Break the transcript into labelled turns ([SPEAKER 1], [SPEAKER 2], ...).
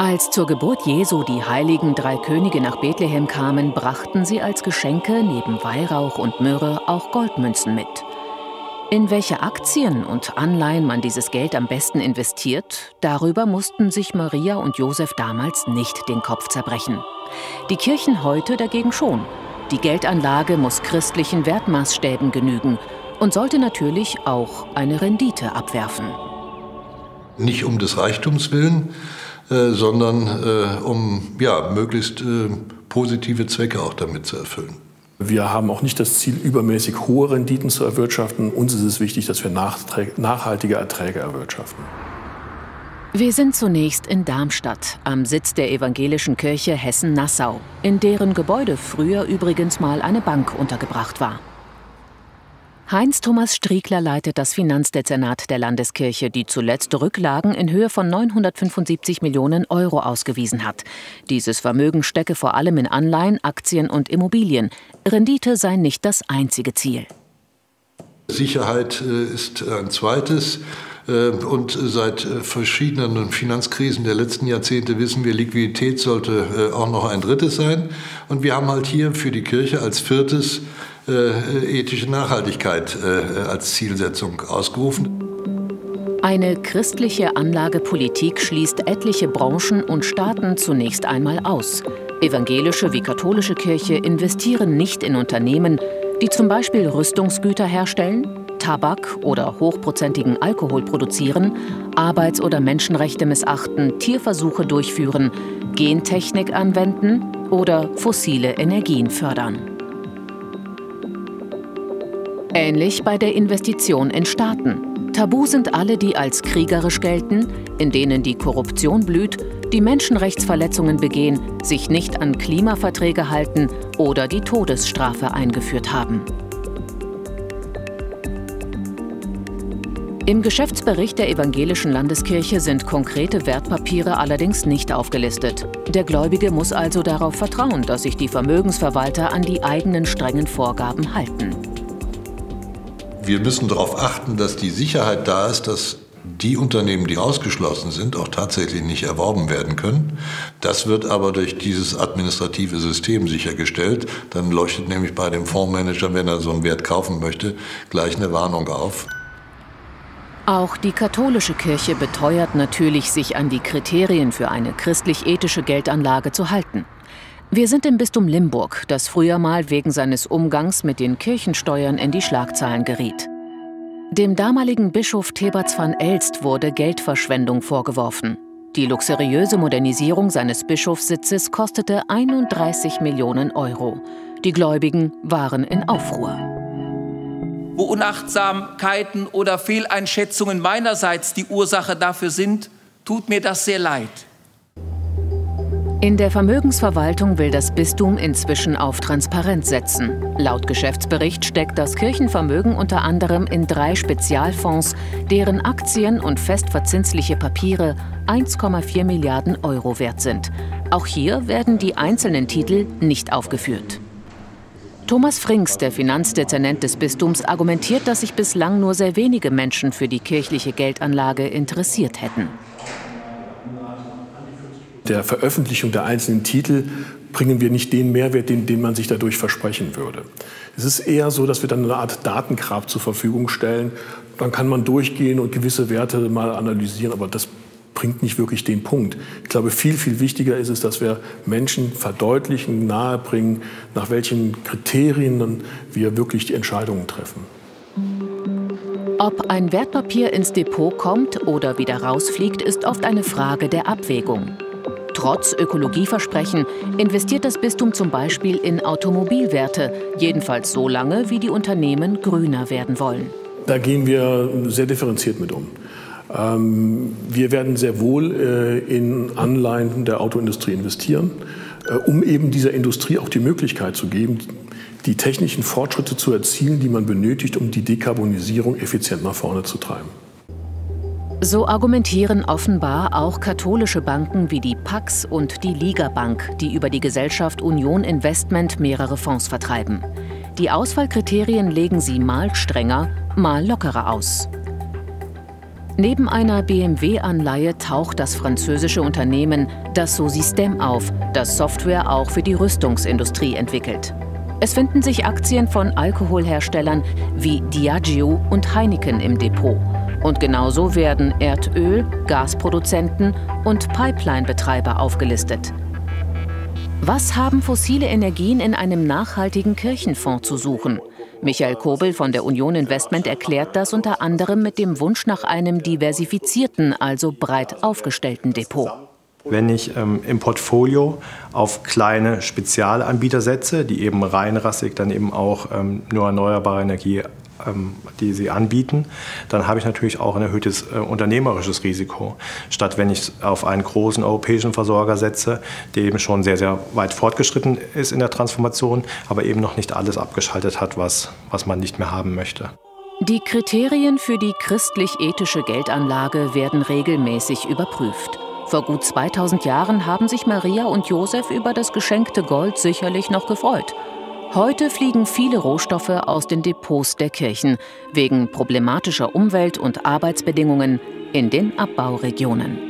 [SPEAKER 1] Als zur Geburt Jesu die heiligen drei Könige nach Bethlehem kamen, brachten sie als Geschenke neben Weihrauch und Myrrhe auch Goldmünzen mit. In welche Aktien und Anleihen man dieses Geld am besten investiert, darüber mussten sich Maria und Josef damals nicht den Kopf zerbrechen. Die Kirchen heute dagegen schon. Die Geldanlage muss christlichen Wertmaßstäben genügen und sollte natürlich auch eine Rendite abwerfen.
[SPEAKER 2] Nicht um des Reichtums willen, sondern um möglichst positive Zwecke auch damit zu erfüllen.
[SPEAKER 3] Wir haben auch nicht das Ziel, übermäßig hohe Renditen zu erwirtschaften. Uns ist es wichtig, dass wir nachhaltige Erträge erwirtschaften.
[SPEAKER 1] Wir sind zunächst in Darmstadt, am Sitz der Evangelischen Kirche Hessen-Nassau, in deren Gebäude früher übrigens mal eine Bank untergebracht war. Heinz-Thomas Striegler leitet das Finanzdezernat der Landeskirche, die zuletzt Rücklagen in Höhe von 975 Millionen Euro ausgewiesen hat. Dieses Vermögen stecke vor allem in Anleihen, Aktien und Immobilien. Rendite sei nicht das einzige Ziel.
[SPEAKER 2] Sicherheit ist ein zweites. Und seit verschiedenen Finanzkrisen der letzten Jahrzehnte wissen wir, Liquidität sollte auch noch ein drittes sein. Und wir haben halt hier für die Kirche als viertes ethische Nachhaltigkeit als Zielsetzung ausgerufen.
[SPEAKER 1] Eine christliche Anlagepolitik schließt etliche Branchen und Staaten zunächst einmal aus. Evangelische wie katholische Kirche investieren nicht in Unternehmen, die zum Beispiel Rüstungsgüter herstellen, Tabak oder hochprozentigen Alkohol produzieren, Arbeits- oder Menschenrechte missachten, Tierversuche durchführen, Gentechnik anwenden oder fossile Energien fördern. Ähnlich bei der Investition in Staaten. Tabu sind alle, die als kriegerisch gelten, in denen die Korruption blüht, die Menschenrechtsverletzungen begehen, sich nicht an Klimaverträge halten oder die Todesstrafe eingeführt haben. Im Geschäftsbericht der Evangelischen Landeskirche sind konkrete Wertpapiere allerdings nicht aufgelistet. Der Gläubige muss also darauf vertrauen, dass sich die Vermögensverwalter an die eigenen strengen Vorgaben halten.
[SPEAKER 2] Wir müssen darauf achten, dass die Sicherheit da ist, dass die Unternehmen, die ausgeschlossen sind, auch tatsächlich nicht erworben werden können. Das wird aber durch dieses administrative System sichergestellt. Dann leuchtet nämlich bei dem Fondsmanager, wenn er so einen Wert kaufen möchte, gleich eine Warnung auf.
[SPEAKER 1] Auch die katholische Kirche beteuert natürlich, sich an die Kriterien für eine christlich-ethische Geldanlage zu halten. Wir sind im Bistum Limburg, das früher mal wegen seines Umgangs mit den Kirchensteuern in die Schlagzeilen geriet. Dem damaligen Bischof Theberts van Elst wurde Geldverschwendung vorgeworfen. Die luxuriöse Modernisierung seines Bischofssitzes kostete 31 Millionen Euro. Die Gläubigen waren in Aufruhr.
[SPEAKER 4] Wo Unachtsamkeiten oder Fehleinschätzungen meinerseits die Ursache dafür sind, tut mir das sehr leid.
[SPEAKER 1] In der Vermögensverwaltung will das Bistum inzwischen auf Transparenz setzen. Laut Geschäftsbericht steckt das Kirchenvermögen unter anderem in 3 Spezialfonds, deren Aktien und festverzinsliche Papiere 1,4 Milliarden Euro wert sind. Auch hier werden die einzelnen Titel nicht aufgeführt. Thomas Frings, der Finanzdezernent des Bistums, argumentiert, dass sich bislang nur sehr wenige Menschen für die kirchliche Geldanlage interessiert hätten.
[SPEAKER 3] Der Veröffentlichung der einzelnen Titel bringen wir nicht den Mehrwert, den man sich dadurch versprechen würde. Es ist eher so, dass wir dann eine Art Datengrab zur Verfügung stellen. Dann kann man durchgehen und gewisse Werte mal analysieren, aber das bringt nicht wirklich den Punkt. Ich glaube, viel, viel wichtiger ist es, dass wir Menschen verdeutlichen, nahebringen, nach welchen Kriterien wir wirklich die Entscheidungen treffen.
[SPEAKER 1] Ob ein Wertpapier ins Depot kommt oder wieder rausfliegt, ist oft eine Frage der Abwägung. Trotz Ökologieversprechen investiert das Bistum zum Beispiel in Automobilwerte, jedenfalls so lange, wie die Unternehmen grüner werden wollen.
[SPEAKER 3] Da gehen wir sehr differenziert mit um. Wir werden sehr wohl in Anleihen der Autoindustrie investieren, um eben dieser Industrie auch die Möglichkeit zu geben, die technischen Fortschritte zu erzielen, die man benötigt, um die Dekarbonisierung effizient nach vorne zu treiben.
[SPEAKER 1] So argumentieren offenbar auch katholische Banken wie die Pax und die Liga Bank, die über die Gesellschaft Union Investment mehrere Fonds vertreiben. Die Auswahlkriterien legen sie mal strenger, mal lockerer aus. Neben einer BMW-Anleihe taucht das französische Unternehmen Dassault Systèmes auf, das Software auch für die Rüstungsindustrie entwickelt. Es finden sich Aktien von Alkoholherstellern wie Diageo und Heineken im Depot. Und genauso werden Erdöl-, Gasproduzenten und Pipeline-Betreiber aufgelistet. Was haben fossile Energien in einem nachhaltigen Kirchenfonds zu suchen? Michael Kobel von der Union Investment erklärt das unter anderem mit dem Wunsch nach einem diversifizierten, also breit aufgestellten Depot.
[SPEAKER 5] Wenn ich im Portfolio auf kleine Spezialanbieter setze, die eben reinrassig dann eben auch nur erneuerbare Energie, die sie anbieten, dann habe ich natürlich auch ein erhöhtes unternehmerisches Risiko. Statt wenn ich auf einen großen europäischen Versorger setze, der eben schon sehr, sehr weit fortgeschritten ist in der Transformation, aber eben noch nicht alles abgeschaltet hat, was man nicht mehr haben möchte.
[SPEAKER 1] Die Kriterien für die christlich-ethische Geldanlage werden regelmäßig überprüft. Vor gut 2000 Jahren haben sich Maria und Josef über das geschenkte Gold sicherlich noch gefreut. Heute fliegen viele Rohstoffe aus den Depots der Kirchen wegen problematischer Umwelt- und Arbeitsbedingungen in den Abbauregionen.